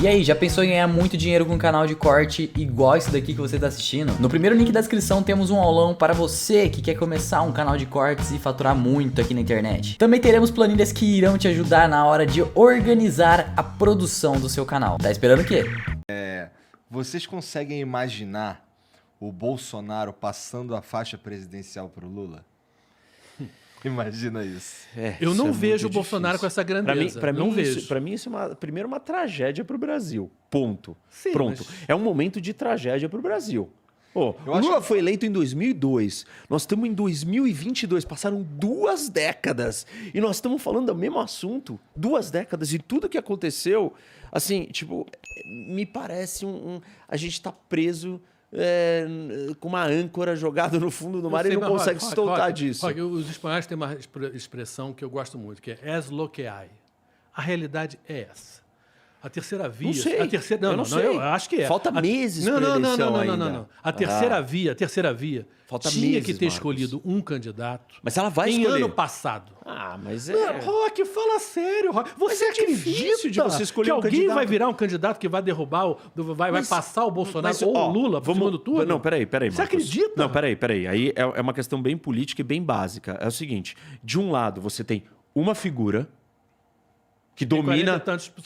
E aí, já pensou em ganhar muito dinheiro com um canal de corte igual esse daqui que você está assistindo? No primeiro link da descrição temos um aulão para você que quer começar um canal de cortes e faturar muito aqui na internet. Também teremos planilhas que irão te ajudar na hora de organizar a produção do seu canal. Tá esperando o quê? Vocês conseguem imaginar o Bolsonaro passando a faixa presidencial pro Lula? Imagina isso. Eu não vejo o muito Bolsonaro difícil. com essa grandeza. Pra mim isso é primeiro uma tragédia pro Brasil. Ponto. Sim, Pronto. mas- É um momento de tragédia pro Brasil. Pô, Eu o acho Lula que- foi eleito em 2002. Nós estamos em 2022. Passaram 2 décadas. E nós estamos falando do mesmo assunto. 2 décadas. E tudo que aconteceu, assim, tipo, me parece a gente tá preso com uma âncora jogada no fundo do mar e não consegue se soltar disso. Os espanhóis têm uma expressão que eu gosto muito, que é es lo que hay. A realidade é essa. A terceira via... Não sei. A terceira, Eu não sei. eu acho que é. Falta meses pra eleição ainda. Não. A terceira via Falta tinha meses, que ter Marcos. escolhido um candidato Mas ela vai em escolher. ano passado. Mas Rock, fala sério, Rock. Você é difícil acredita de você escolher que um alguém candidato? vai virar um candidato que vai derrubar, vai passar o Bolsonaro ou o Lula pro segundo turno? Não, peraí, Você Marcos. acredita? Não, peraí. Aí é uma questão bem política e bem básica. É o seguinte, de um lado você tem uma figura que domina, 40 e tantos por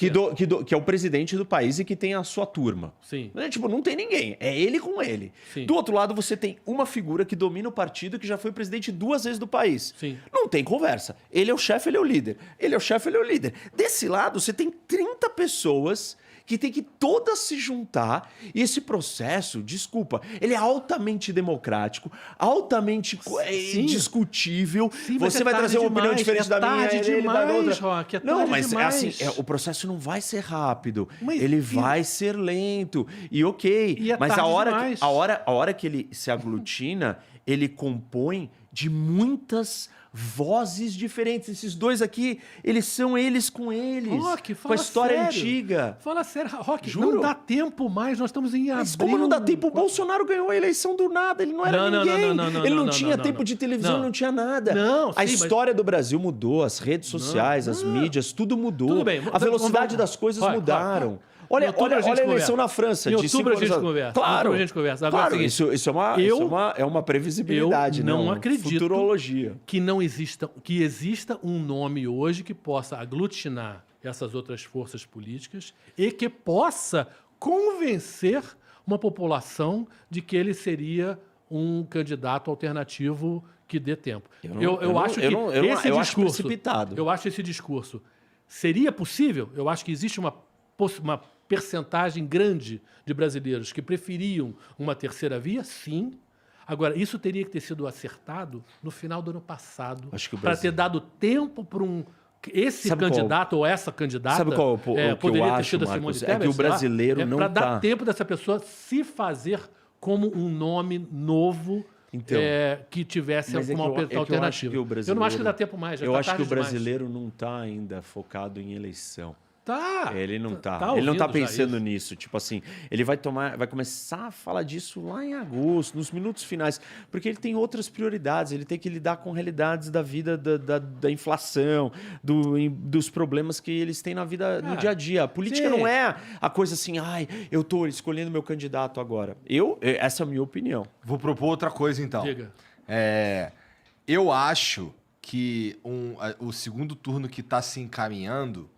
que é o presidente do país e que tem a sua turma. Sim. Tipo, não tem ninguém. É ele com ele. Sim. Do outro lado, você tem uma figura que domina o partido que já foi presidente 2 vezes do país. Sim. Não tem conversa. Ele é o chefe, ele é o líder. Ele é o chefe, ele é o líder. Desse lado, você tem 30 pessoas que tem que todas se juntar. E esse processo, desculpa, ele é altamente democrático, altamente Sim. discutível. Sim, mas você é vai tarde trazer uma opinião demais, diferente é da minha, tarde ele vai da demais, outra. Rock, é Não, tarde mas demais. assim, o processo não vai ser rápido. Mas ele e- vai ser lento. E ok. E é mas a tarde hora, demais. a hora que ele se aglutina, ele compõe de muitas vozes diferentes. Esses dois aqui, eles são eles com eles. Rock, com fala a história sério. antiga. Fala sério, Rock, Juro. não dá tempo mais, nós estamos em Mas abril. como não dá tempo? O Bolsonaro ganhou a eleição do nada. Ele não era ninguém. Ele não tinha tempo de televisão, não tinha nada. Não, a sim, história do Brasil mudou, as redes sociais, as mídias, tudo mudou. Tudo bem, A velocidade vamos- das coisas Rock, mudaram. Rock. Em Olha outubro a gente a eleição conversa. na França. Em de outubro 5 a gente anos conversa. Em Claro, outubro a gente conversa. Agora claro, é o seguinte, isso é uma previsibilidade, eu não né? acredito Futurologia. que exista um nome hoje que possa aglutinar essas outras forças políticas e que possa convencer uma população de que ele seria um candidato alternativo que dê tempo. Eu acho que esse eu acho discurso, precipitado. eu acho esse discurso seria possível. Eu acho que existe uma percentagem grande de brasileiros que preferiam uma terceira via, sim. Agora, isso teria que ter sido acertado no final do ano passado, Acho que o para Brasil- ter dado tempo para esse Sabe candidato ou essa candidata. Sabe qual é o que eu poderia ter acho, sido a Marcos? Simone É que o Tebet, sei lá, brasileiro não para dar tá- tempo dessa pessoa se fazer como um nome novo. Então, que tivesse mas é uma que eu acho que alternativa. o Eu brasileiro- não acho que dá tempo mais. Já Eu tá acho que tarde o demais. brasileiro não está ainda focado em eleição. Tá. Ele não tá. tá Ele não tá ouvindo já pensando isso. nisso. Tipo assim, ele vai começar a falar disso lá em agosto, nos minutos finais, porque ele tem outras prioridades. Ele tem que lidar com realidades da vida, da inflação, dos problemas que eles têm na vida, no dia a dia. A política sim. não é a coisa assim, eu tô escolhendo meu candidato agora. Essa é a minha opinião. Vou propor outra coisa, então. Diga. Eu acho que o segundo turno que está se encaminhando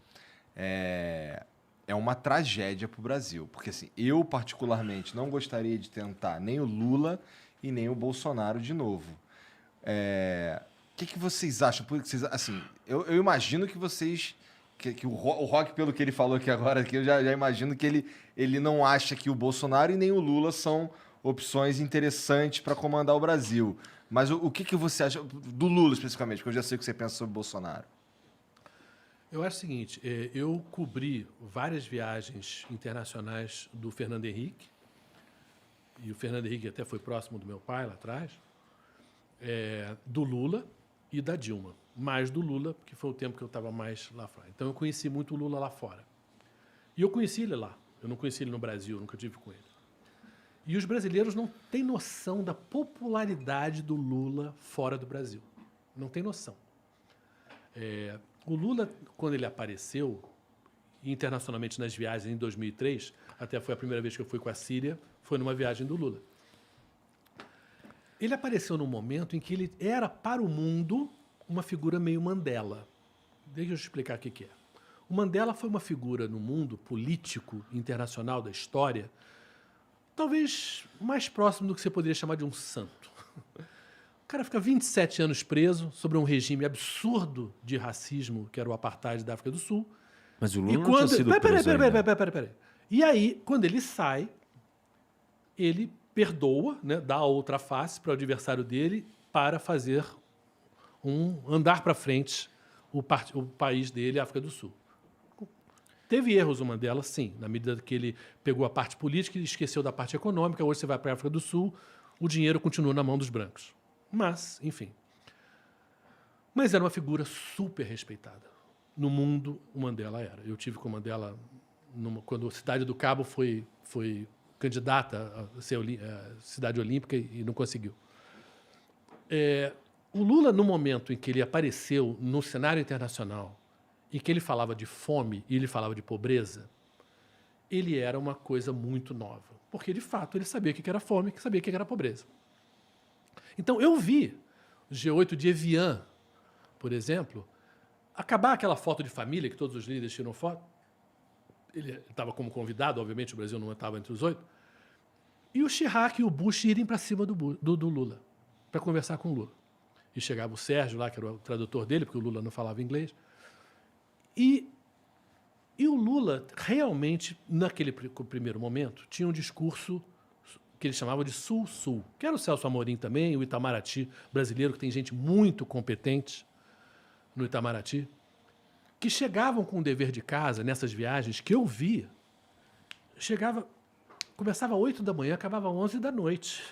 é uma tragédia para o Brasil. Porque, assim, eu particularmente não gostaria de tentar nem o Lula e nem o Bolsonaro de novo. O que vocês acham? Porque assim, eu imagino que vocês... Que o Rock, pelo que ele falou aqui agora, que eu já imagino que ele não acha que o Bolsonaro e nem o Lula são opções interessantes para comandar o Brasil. Mas o que você acha do Lula, especificamente? Porque eu já sei o que você pensa sobre o Bolsonaro. Eu acho o seguinte, eu cobri várias viagens internacionais do Fernando Henrique, e o Fernando Henrique até foi próximo do meu pai lá atrás, do Lula e da Dilma. Mais do Lula, porque foi o tempo que eu estava mais lá fora. Então eu conheci muito o Lula lá fora. E eu conheci ele lá. Eu não conheci ele no Brasil, nunca tive com ele. E os brasileiros não têm noção da popularidade do Lula fora do Brasil. Não tem noção. O Lula, quando ele apareceu, internacionalmente nas viagens em 2003, até foi a primeira vez que eu fui com a Síria, foi numa viagem do Lula. Ele apareceu num momento em que ele era, para o mundo, uma figura meio Mandela. Deixa eu explicar o que é. O Mandela foi uma figura no mundo político internacional da história, talvez mais próximo do que você poderia chamar de um santo. O cara fica 27 anos preso sobre um regime absurdo de racismo, que era o apartheid da África do Sul. Mas o Lula não tinha sido preso ainda. Peraí. E aí, quando ele sai, ele perdoa, né, dá a outra face para o adversário dele para fazer andar para frente o país dele, a África do Sul. Teve erros o Mandela, sim, na medida que ele pegou a parte política e esqueceu da parte econômica. Hoje você vai para a África do Sul, o dinheiro continua na mão dos brancos. Mas, enfim. Mas era uma figura super respeitada. No mundo, o Mandela era. Eu tive com o Mandela quando a Cidade do Cabo foi candidata a ser cidade olímpica e não conseguiu. O Lula, no momento em que ele apareceu no cenário internacional e que ele falava de fome e ele falava de pobreza, ele era uma coisa muito nova. Porque, de fato, ele sabia o que era fome e sabia o que era pobreza. Então, eu vi o G8 de Evian, por exemplo, acabar aquela foto de família que todos os líderes tiram foto. Ele estava como convidado, obviamente, o Brasil não estava entre os 8. E o Chirac e o Bush irem para cima do Lula, para conversar com o Lula. E chegava o Sérgio lá, que era o tradutor dele, porque o Lula não falava inglês. E o Lula, realmente, naquele primeiro momento, tinha um discurso que ele chamava de Sul-Sul, que era o Celso Amorim também, o Itamaraty brasileiro, que tem gente muito competente no Itamaraty, que chegavam com o dever de casa nessas viagens que eu via. Começava às 8 da manhã, acabava às 11 da noite.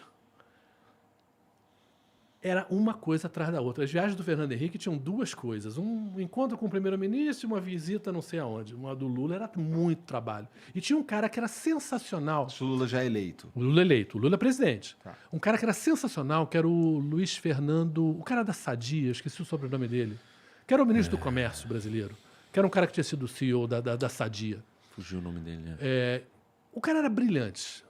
Era uma coisa atrás da outra. As viagens do Fernando Henrique tinham duas coisas. Um encontro com o primeiro-ministro e uma visita não sei aonde. Uma do Lula era muito trabalho. E tinha um cara que era sensacional. O Lula já é eleito. O Lula eleito. O Lula é presidente. Tá. Um cara que era sensacional, que era o Luiz Fernando... O cara da Sadia, esqueci o sobrenome dele. Que era o ministro do Comércio brasileiro. Que era um cara que tinha sido CEO da Sadia. Fugiu o nome dele, né? O cara era brilhante.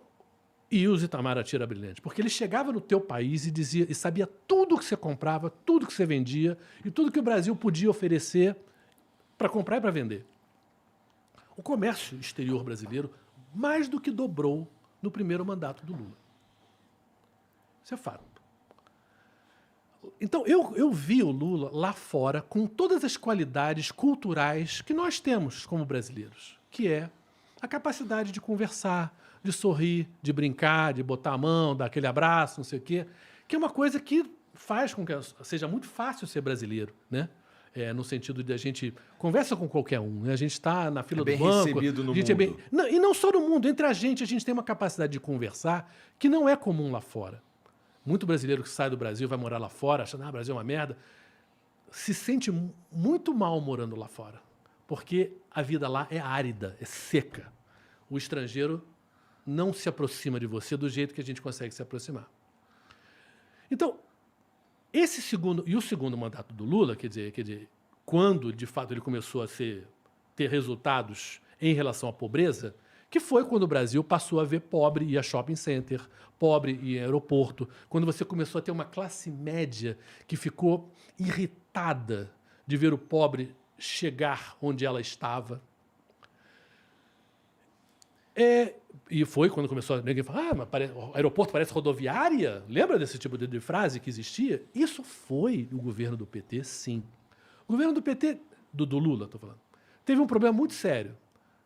E o Itamaraty era brilhante, porque ele chegava no teu país e dizia e sabia tudo que você comprava, tudo que você vendia e tudo que o Brasil podia oferecer para comprar e para vender. O comércio exterior brasileiro mais do que dobrou no primeiro mandato do Lula. Isso é fato. Então, eu vi o Lula lá fora com todas as qualidades culturais que nós temos como brasileiros, que é a capacidade de conversar, de sorrir, de brincar, de botar a mão, dar aquele abraço, não sei o quê, que é uma coisa que faz com que seja muito fácil ser brasileiro, né? No sentido de a gente conversa com qualquer um, né? A gente está na fila do banco. Bem recebido no mundo. Não, e não só no mundo, entre a gente tem uma capacidade de conversar que não é comum lá fora. Muito brasileiro que sai do Brasil, vai morar lá fora, achando que o Brasil é uma merda, se sente muito mal morando lá fora, porque a vida lá é árida, é seca. O estrangeiro não se aproxima de você do jeito que a gente consegue se aproximar. Então, o segundo mandato do Lula, quer dizer, quando de fato ele começou a ter resultados em relação à pobreza, que foi quando o Brasil passou a ver pobre ir a shopping center, pobre ir a aeroporto, quando você começou a ter uma classe média que ficou irritada de ver o pobre chegar onde ela estava. E foi quando começou a ninguém falar, mas o aeroporto parece rodoviária? Lembra desse tipo de frase que existia? Isso foi o governo do PT, sim. O governo do PT, do Lula, estou falando, teve um problema muito sério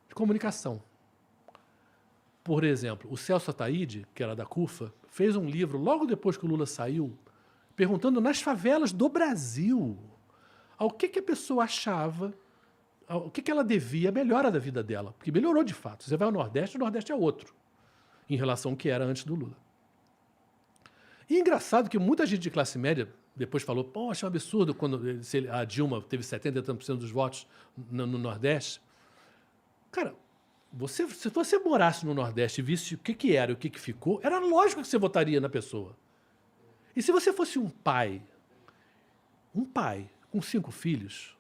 de comunicação. Por exemplo, o Celso Ataíde, que era da CUFA, fez um livro logo depois que o Lula saiu, perguntando nas favelas do Brasil ao que a pessoa achava, o que ela devia a melhora da vida dela. Porque melhorou de fato. Você vai ao Nordeste, o Nordeste é outro, em relação ao que era antes do Lula. E é engraçado que muita gente de classe média depois falou, poxa, é um absurdo quando a Dilma teve 70% e tantos % dos votos no Nordeste. Cara, se você morasse no Nordeste e visse o que era e o que ficou, era lógico que você votaria na pessoa. E se você fosse um pai com 5 filhos,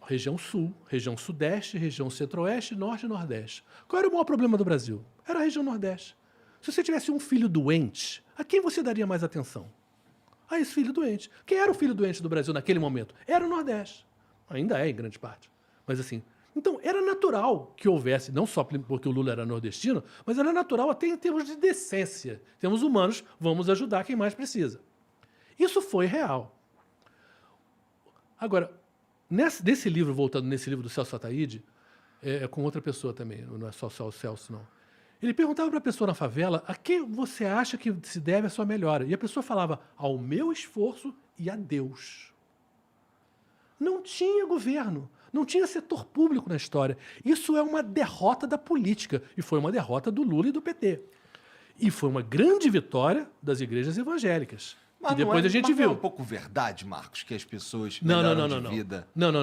Região sul, região sudeste, região centro-oeste, norte e nordeste. Qual era o maior problema do Brasil? Era a região nordeste. Se você tivesse um filho doente, a quem você daria mais atenção? A esse filho doente. Quem era o filho doente do Brasil naquele momento? Era o Nordeste. Ainda é, em grande parte. Mas assim, então era natural que houvesse, não só porque o Lula era nordestino, mas era natural até em termos de decência. Em termos humanos, vamos ajudar quem mais precisa. Isso foi real. Agora, nesse livro, voltando nesse livro do Celso Ataíde, é com outra pessoa também, não é só o Celso, não. Ele perguntava para a pessoa na favela a quem você acha que se deve a sua melhora. E a pessoa falava, ao meu esforço e a Deus. Não tinha governo, não tinha setor público na história. Isso é uma derrota da política. E foi uma derrota do Lula e do PT. E foi uma grande vitória das igrejas evangélicas. Mas que depois a gente mas viu. Não é um pouco verdade, Marcos, que as pessoas Não. melhoram de vida? Não.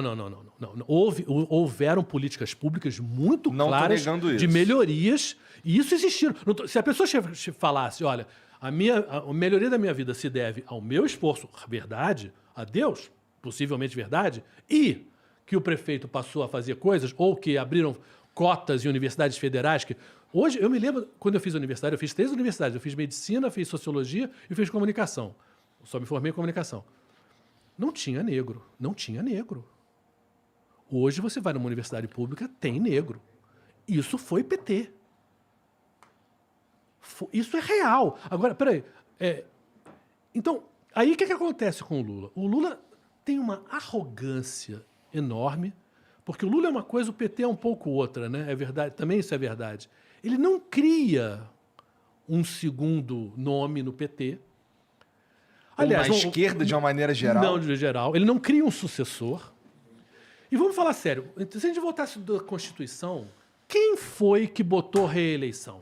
Houveram políticas públicas muito Não tô claras negando de isso. melhorias, e isso existiram. Se a pessoa falasse, olha, a melhoria da minha vida se deve ao meu esforço, verdade, a Deus, possivelmente verdade, e que o prefeito passou a fazer coisas, ou que abriram cotas em universidades federais, que hoje, eu me lembro, quando eu fiz a universidade, eu fiz 3 universidades, eu fiz medicina, fiz sociologia e fiz comunicação. Só me formei em comunicação. Não tinha negro. Hoje você vai numa universidade pública, tem negro. Isso foi PT. Isso é real. Agora, peraí. Então, aí o que acontece com o Lula? O Lula tem uma arrogância enorme, porque o Lula é uma coisa, o PT é um pouco outra, né? É verdade, também isso é verdade. Ele não cria um segundo nome no PT. Aliás, na esquerda, de uma maneira geral. Não, de geral. Ele não cria um sucessor. E vamos falar sério. Se a gente voltasse da Constituição, quem foi que botou reeleição?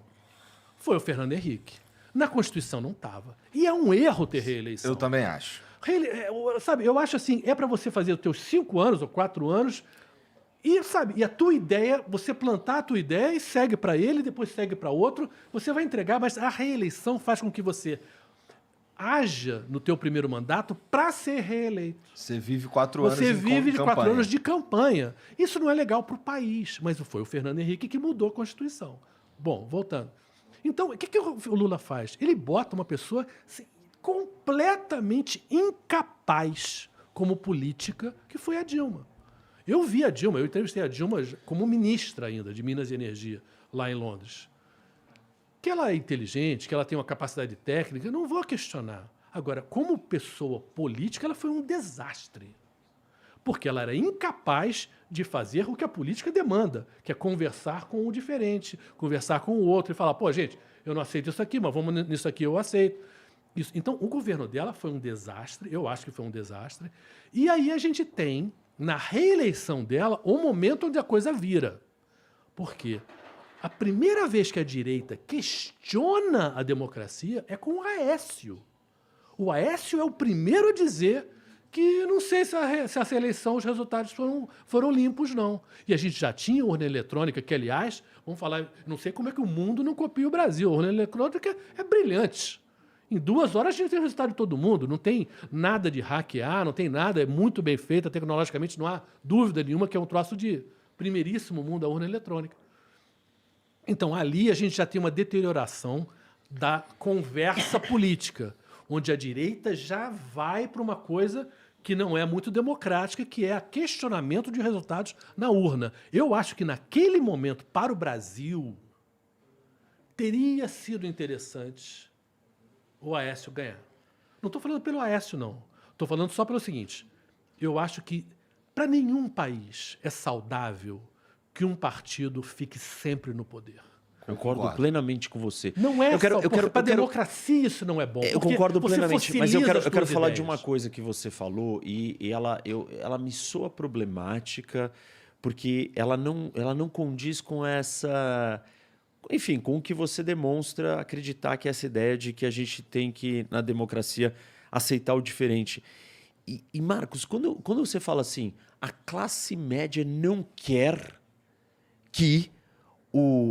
Foi o Fernando Henrique. Na Constituição não estava. E é um erro ter reeleição. Eu também acho. Sabe, eu acho assim, é para você fazer os teus 5 anos ou 4 anos e, sabe, e a tua ideia, você plantar a tua ideia e segue para ele, depois segue para outro, você vai entregar, mas a reeleição faz com que você haja no teu primeiro mandato para ser reeleito. Você vive 4 anos Você vive de campanha. 4 anos de campanha. Isso não é legal para o país, mas foi o Fernando Henrique que mudou a Constituição. Bom, voltando. Então, o que o Lula faz? Ele bota uma pessoa assim, completamente incapaz como política, que foi a Dilma. Eu vi a Dilma, eu entrevistei a Dilma como ministra ainda de Minas e Energia, lá em Londres. Que ela é inteligente, que ela tem uma capacidade técnica, eu não vou questionar. Agora, como pessoa política, ela foi um desastre. Porque ela era incapaz de fazer o que a política demanda, que é conversar com o diferente, conversar com o outro e falar, pô, gente, eu não aceito isso aqui, mas vamos nisso aqui, eu aceito. Isso. Então, o governo dela foi um desastre, eu acho que foi um desastre. E aí a gente tem, na reeleição dela, o momento onde a coisa vira. Por quê? A primeira vez que a direita questiona a democracia é com o Aécio. O Aécio é o primeiro a dizer que não sei se essa eleição os resultados foram limpos, não. E a gente já tinha urna eletrônica, que, aliás, vamos falar, não sei como é que o mundo não copia o Brasil. A urna eletrônica é brilhante. Em 2 horas a gente tem o resultado de todo mundo, não tem nada de hackear, não tem nada, é muito bem feita tecnologicamente, não há dúvida nenhuma que é um troço de primeiríssimo mundo a urna eletrônica. Então, ali a gente já tem uma deterioração da conversa política, onde a direita já vai para uma coisa que não é muito democrática, que é o questionamento de resultados na urna. Eu acho que, naquele momento, para o Brasil, teria sido interessante o Aécio ganhar. Não estou falando pelo Aécio, não. Estou falando só pelo seguinte. Eu acho que, para nenhum país, é saudável que um partido fique sempre no poder. Concordo plenamente com você. Não é para a democracia isso não é bom. Eu concordo plenamente, mas eu quero falar ideias. de uma coisa que você falou e ela me soa problemática porque ela não condiz com essa... Enfim, com o que você demonstra acreditar que é essa ideia de que a gente tem que, na democracia, aceitar o diferente. E Marcos, quando você fala assim, a classe média não quer que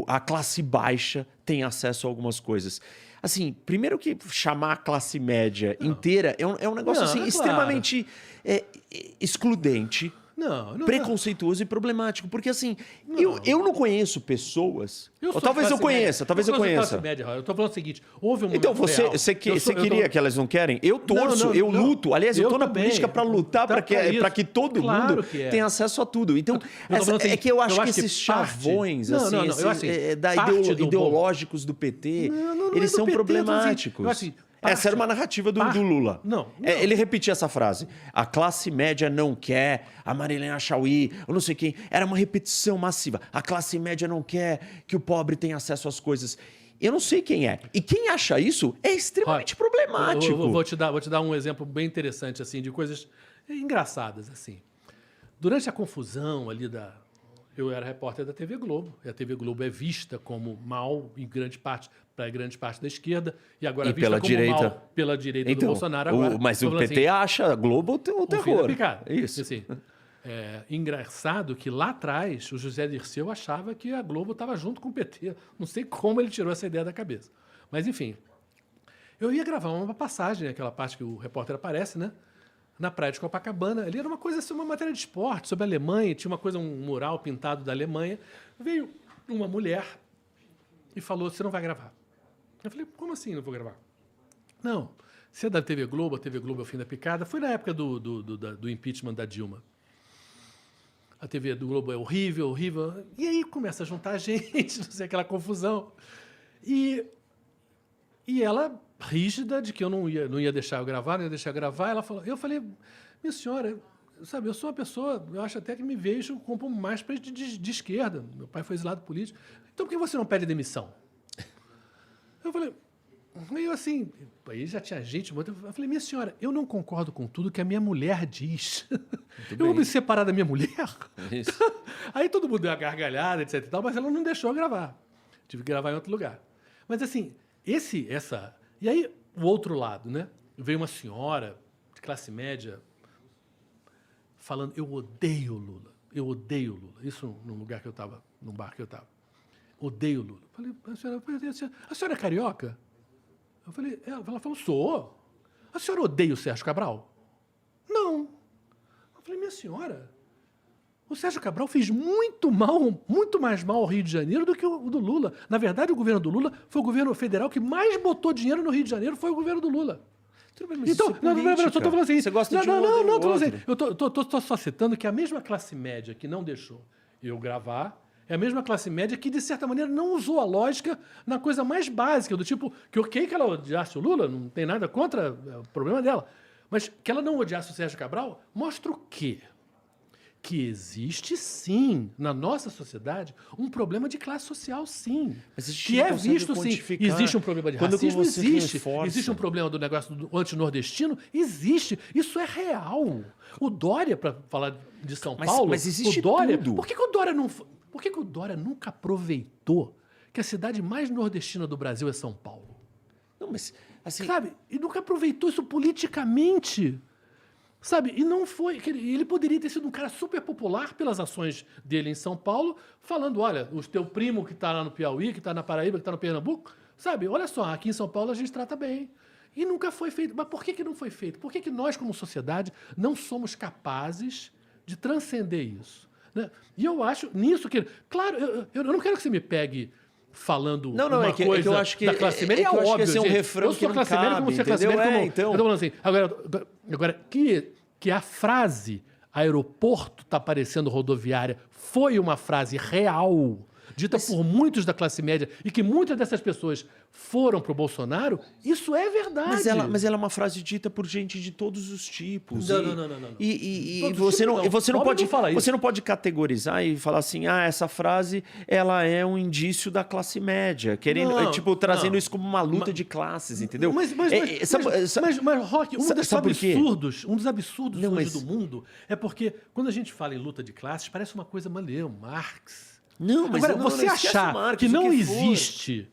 a classe baixa tenha acesso a algumas coisas. Assim, primeiro que chamar a classe média inteira é um negócio assim, extremamente excludente. Não. preconceituoso e problemático. Porque, assim, eu não conheço pessoas... Eu Ou sou talvez eu classe conheça, média. talvez eu sou classe conheça. média, eu tô falando o seguinte, houve um Então, momento real. você queria que elas não querem? Eu torço, eu não. luto. Aliás, eu tô na também. política para lutar Tá para que todo Claro mundo que é. tenha acesso a tudo. Então, tô falando assim, é que eu acho que que esses parte- chavões, Não, assim, não, não, esses, eu acho assim, da parte do ideológicos do PT, Não é eles do são PT, problemáticos. eu assim, Essa era uma narrativa do Lula. Não. Ele repetia essa frase. A classe média não quer, a Marilena Chauí, eu não sei quem. Era uma repetição massiva. A classe média não quer que o pobre tenha acesso às coisas. Eu não sei quem é. E quem acha isso é extremamente problemático. Eu vou te dar um exemplo bem interessante, assim, de coisas engraçadas, assim. Durante a confusão ali eu era repórter da TV Globo, e a TV Globo é vista como mal para grande parte da esquerda, e agora E é vista pela como direita. mal pela direita do Bolsonaro agora. Mas Tô o falando PT acha a Globo o o fim da terror. picada. Isso. Assim, engraçado que lá atrás o José Dirceu achava que a Globo estava junto com o PT. Não sei como ele tirou essa ideia da cabeça. Mas, enfim, eu ia gravar uma passagem, aquela parte que o repórter aparece, né? Na praia de Copacabana. Ali era uma coisa assim, uma matéria de esporte sobre a Alemanha, tinha uma coisa, um mural pintado da Alemanha. Veio uma mulher e falou: você não vai gravar. Eu falei: como assim não vou gravar? Não, você é da TV Globo, a TV Globo é o fim da picada. Foi na época do impeachment da Dilma. A TV do Globo é horrível, horrível. E aí começa a juntar gente, não sei, aquela confusão. E ela, rígida, de que eu não ia deixar eu gravar, eu falei: minha senhora, sabe, eu sou uma pessoa, eu acho até que me vejo como mais de esquerda. Meu pai foi exilado político. Então por que você não pede demissão? Eu falei, meio assim, aí já tinha gente, eu falei: minha senhora, eu não concordo com tudo que a minha mulher diz. Eu vou me separar da minha mulher? Isso. Aí todo mundo deu uma gargalhada, etc e tal, mas ela não deixou eu gravar. Tive que gravar em outro lugar. Mas assim, e aí o outro lado, né? Veio uma senhora de classe média falando: eu odeio Lula. Isso num lugar que eu estava, num bar que eu estava. Odeio Lula. Falei: a senhora é carioca? Eu falei: ela falou: sou. A senhora odeia o Sérgio Cabral? Não. Eu falei: minha senhora, o Sérgio Cabral fez muito mais mal ao Rio de Janeiro do que o do Lula. Na verdade, o governo do Lula foi o governo federal que mais botou dinheiro no Rio de Janeiro, foi o governo do Lula. Tudo bem, mas Então, isso é política. eu só tô falando assim. Você gosta de um não, ou tô outro. falando assim. Eu tô só citando que a mesma classe média que não deixou eu gravar é a mesma classe média que, de certa maneira, não usou a lógica na coisa mais básica, do tipo, que ok que ela odiasse o Lula, não tem nada contra, é o problema dela, mas que ela não odiasse o Sérgio Cabral, mostra o quê? Que existe, sim, na nossa sociedade, um problema de classe social, sim. Mas a gente Que não é consegue visto, sim. quantificar. Existe um problema de Quando racismo? você Existe. reforça. Existe um problema do negócio do antinordestino? Existe. Isso é real. O Dória, para falar de São Paulo... Mas existe o Dória, tudo. Por que o Dória não... Por que o Dória nunca aproveitou que a cidade mais nordestina do Brasil é São Paulo? Não, mas assim... Sabe? E nunca aproveitou isso politicamente. Sabe? E não foi... Ele poderia ter sido um cara super popular pelas ações dele em São Paulo, falando: olha, o teu primo que está lá no Piauí, que está na Paraíba, que está no Pernambuco, sabe? Olha só, aqui em São Paulo a gente trata bem. E nunca foi feito. Mas por que não foi feito? Por que nós, como sociedade, não somos capazes de transcender isso? Né? E eu acho nisso que... Claro, eu não quero que você me pegue falando uma que coisa eu acho que da classe média. que eu acho que óbvio, esse é um gente. refrão Eu sou que classe não média como cabe, você é classe entendeu? média. Então... Eu tô falando assim, agora que a frase aeroporto está parecendo rodoviária foi uma frase real, dita por muitos da classe média, e que muitas dessas pessoas foram pro Bolsonaro, isso é verdade. Mas ela é uma frase dita por gente de todos os tipos. Não. E Todos você os não, tipos você não não. pode, Não fala isso. você não pode categorizar e falar assim: essa frase ela é um indício da classe média, querendo, Não, trazendo não. isso como uma luta de classes, entendeu? Mas Rock, um dos absurdos Não, hoje mas- do mundo é porque quando a gente fala em luta de classes, parece uma coisa maneira, Marx. Não, mas Agora, não, você esquece achar o Marx, que o não que for. existe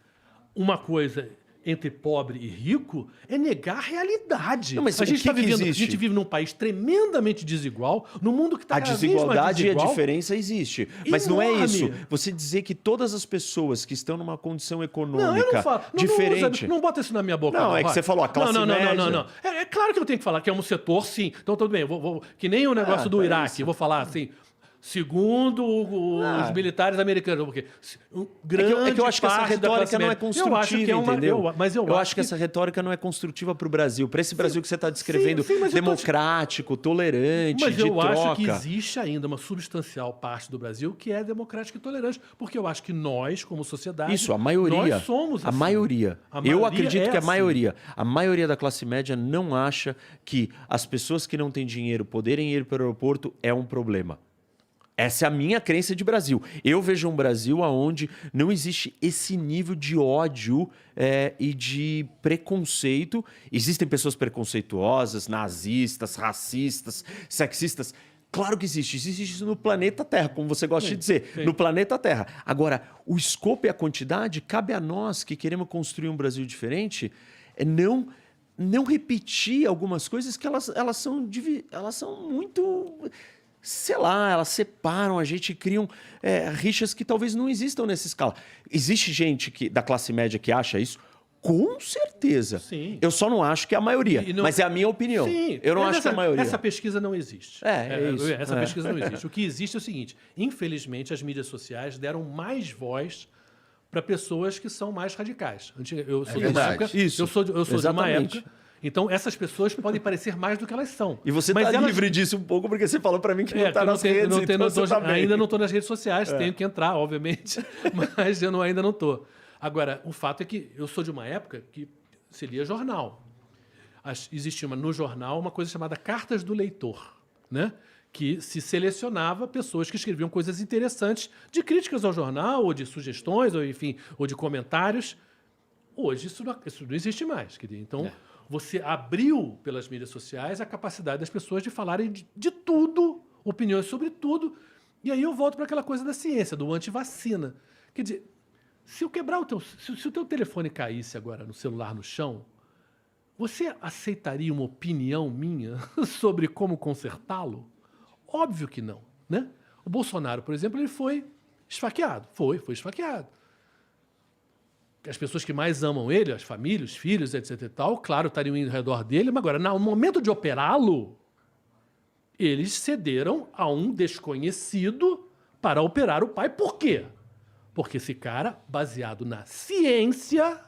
uma coisa entre pobre e rico é negar a realidade. Não, mas a gente o que tá que vivendo, a existe? gente vive num país tremendamente desigual, num mundo que está A cada vez mais desigualdade e a desigual. diferença existe. Mas não é Enorme. isso. Você dizer que todas as pessoas que estão numa condição econômica Não, eu não falo. diferente... Não bota isso na minha boca. Não, é que você falou, a classe média. Não. É claro que eu tenho que falar que é um setor, sim. Então, tudo bem. Que nem o negócio do é Iraque. isso. Eu vou falar assim... Segundo os militares americanos, porque grande É que eu acho que essa parte da retórica classe não é média- construtiva, eu acho que é uma, entendeu? Mas eu acho que essa retórica não é construtiva para o Brasil. Para esse Brasil que você está descrevendo, sim, mas eu tô democrático, tolerante, Mas de eu troca. acho que existe ainda uma substancial parte do Brasil que é democrática e tolerante, porque eu acho que nós, como sociedade, Isso, a maioria. nós somos A assim. maioria. A Eu maioria acredito é que assim. a maioria da classe média não acha que as pessoas que não têm dinheiro poderem ir para o aeroporto é um problema. Essa é a minha crença de Brasil. Eu vejo um Brasil onde não existe esse nível de ódio e de preconceito. Existem pessoas preconceituosas, nazistas, racistas, sexistas. Claro que existe. Existe isso no planeta Terra, como você gosta de dizer. sim. No planeta Terra. Agora, o escopo e a quantidade, cabe a nós que queremos construir um Brasil diferente, não repetir algumas coisas que elas são muito... Sei lá, elas separam a gente e criam rixas que talvez não existam nessa escala. Existe gente da classe média que acha isso? Com certeza. Sim. Eu só não acho que é a maioria, mas é a minha opinião. Sim, Eu não mas acho que é a maioria. Essa pesquisa não existe. É isso. Essa pesquisa não existe. O que existe é o seguinte: infelizmente, as mídias sociais deram mais voz para pessoas que são mais radicais. Eu sou de uma verdade. época. Isso. Eu sou de uma Exatamente. época. Então, essas pessoas podem parecer mais do que elas são. E você Mas está elas- livre disso um pouco, porque você falou para mim que não está que eu nas redes, então você tá bem. ainda não estou nas redes sociais, tenho que entrar, obviamente, mas ainda não estou. Agora, o fato é que eu sou de uma época que se lia jornal. Existia no jornal uma coisa chamada Cartas do Leitor, né? Que se selecionava pessoas que escreviam coisas interessantes de críticas ao jornal, ou de sugestões, ou enfim, ou de comentários. Hoje isso não existe mais. Então, você abriu pelas mídias sociais a capacidade das pessoas de falarem de tudo, opiniões sobre tudo. E aí eu volto para aquela coisa da ciência, do antivacina. Quer dizer, se eu quebrar se o teu telefone caísse agora no celular no chão, você aceitaria uma opinião minha sobre como consertá-lo? Óbvio que não, né? O Bolsonaro, por exemplo, ele foi esfaqueado. Foi esfaqueado. As pessoas que mais amam ele, as famílias, os filhos, etc e tal, claro, estariam indo ao redor dele, mas agora, no momento de operá-lo, eles cederam a um desconhecido para operar o pai. Por quê? Porque esse cara, baseado na ciência,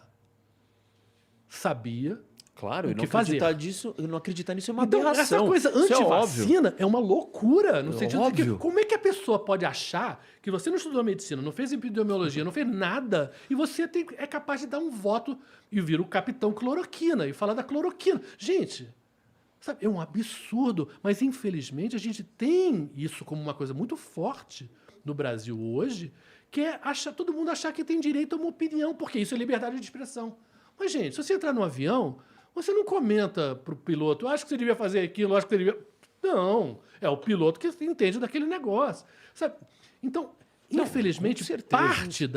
sabia Claro, o e não que fazer. não acreditar nisso é uma Então, aberração. essa coisa Isso é óbvio. antivacina é uma loucura, no sentido de que óbvio. como é que a pessoa pode achar que você não estudou medicina, não fez epidemiologia, não fez nada, e você é capaz de dar um voto e vira o capitão cloroquina e falar da cloroquina. Gente, sabe, é um absurdo, mas infelizmente a gente tem isso como uma coisa muito forte no Brasil hoje, que é todo mundo achar que tem direito a uma opinião, porque isso é liberdade de expressão. Mas, gente, se você entrar no avião, você não comenta para o piloto, acho que você devia fazer aquilo, acho que você devia... Não, é o piloto que entende daquele negócio. Sabe? Então, infelizmente, com certeza. parte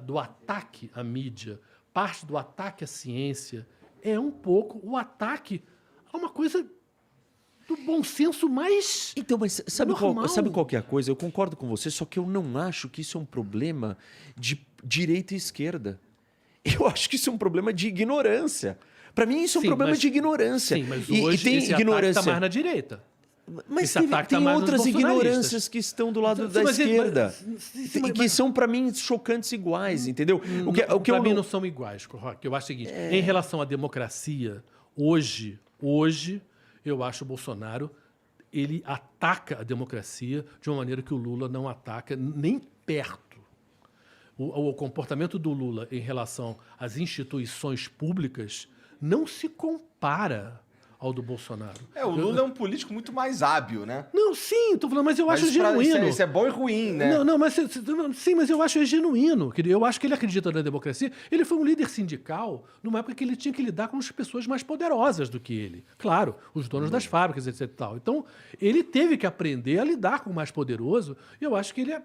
do ataque à mídia, parte do ataque à ciência, é um pouco o ataque a uma coisa do bom senso mais Então, mas sabe normal. sabe qual que é a coisa? Eu concordo com você, só que eu não acho que isso é um problema de direita e esquerda. Eu acho que isso é um problema de ignorância. Para mim, isso é um Sim, problema mas- de ignorância. Sim, mas E hoje tem esse ignorância. ataque está mais na direita. Mas esse ataque tá tem mais nos outras bolsonaristas. ignorâncias que estão do lado Sim, da mas- esquerda. sim, que mas- são, para mim, chocantes iguais, entendeu? O que Para eu mim não... não são iguais, Rock. Eu acho o seguinte, em relação à democracia, hoje, eu acho o Bolsonaro, ele ataca a democracia de uma maneira que o Lula não ataca nem perto. O comportamento do Lula em relação às instituições públicas não se compara ao do Bolsonaro. O Lula é um político muito mais hábil, né? Não, sim, tô falando, mas eu acho isso pra- genuíno. Isso é bom e ruim, né? Não, mas sim, mas eu acho genuíno. Eu acho que ele acredita na democracia. Ele foi um líder sindical numa época que ele tinha que lidar com as pessoas mais poderosas do que ele. Claro, os donos das fábricas, etc. e tal. Então, ele teve que aprender a lidar com o mais poderoso. E eu acho que ele é.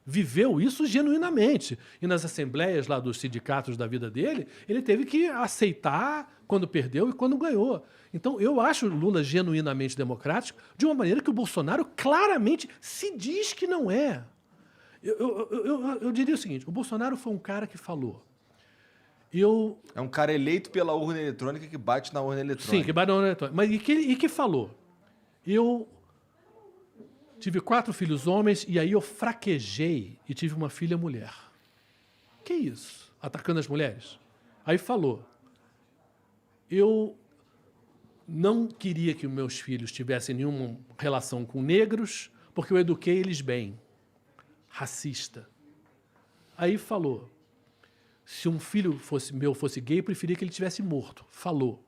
viveu isso genuinamente. E nas assembleias lá dos sindicatos da vida dele, ele teve que aceitar quando perdeu e quando ganhou. Então, eu acho o Lula genuinamente democrático de uma maneira que o Bolsonaro claramente se diz que não é. Eu diria o seguinte, o Bolsonaro foi um cara que falou... É um cara eleito pela urna eletrônica que bate na urna eletrônica. Sim, que bate na urna eletrônica. Mas e que falou? Eu tive 4 filhos homens e aí eu fraquejei e tive uma filha mulher. Que isso? Atacando as mulheres? Aí falou, eu não queria que meus filhos tivessem nenhuma relação com negros porque eu eduquei eles bem. Racista. Aí falou, se um filho meu fosse gay, eu preferia que ele tivesse morto. Falou.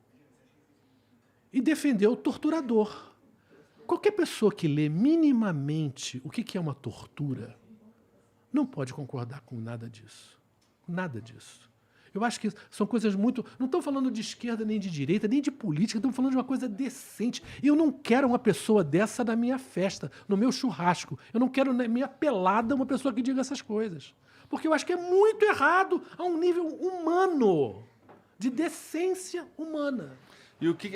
E defendeu o torturador. Qualquer pessoa que lê minimamente o que é uma tortura não pode concordar com nada disso. Nada disso. Eu acho que são coisas muito... Não estou falando de esquerda, nem de direita, nem de política, estamos falando de uma coisa decente. E eu não quero uma pessoa dessa na minha festa, no meu churrasco. Eu não quero na minha pelada uma pessoa que diga essas coisas. Porque eu acho que é muito errado a um nível humano, de decência humana. E o que...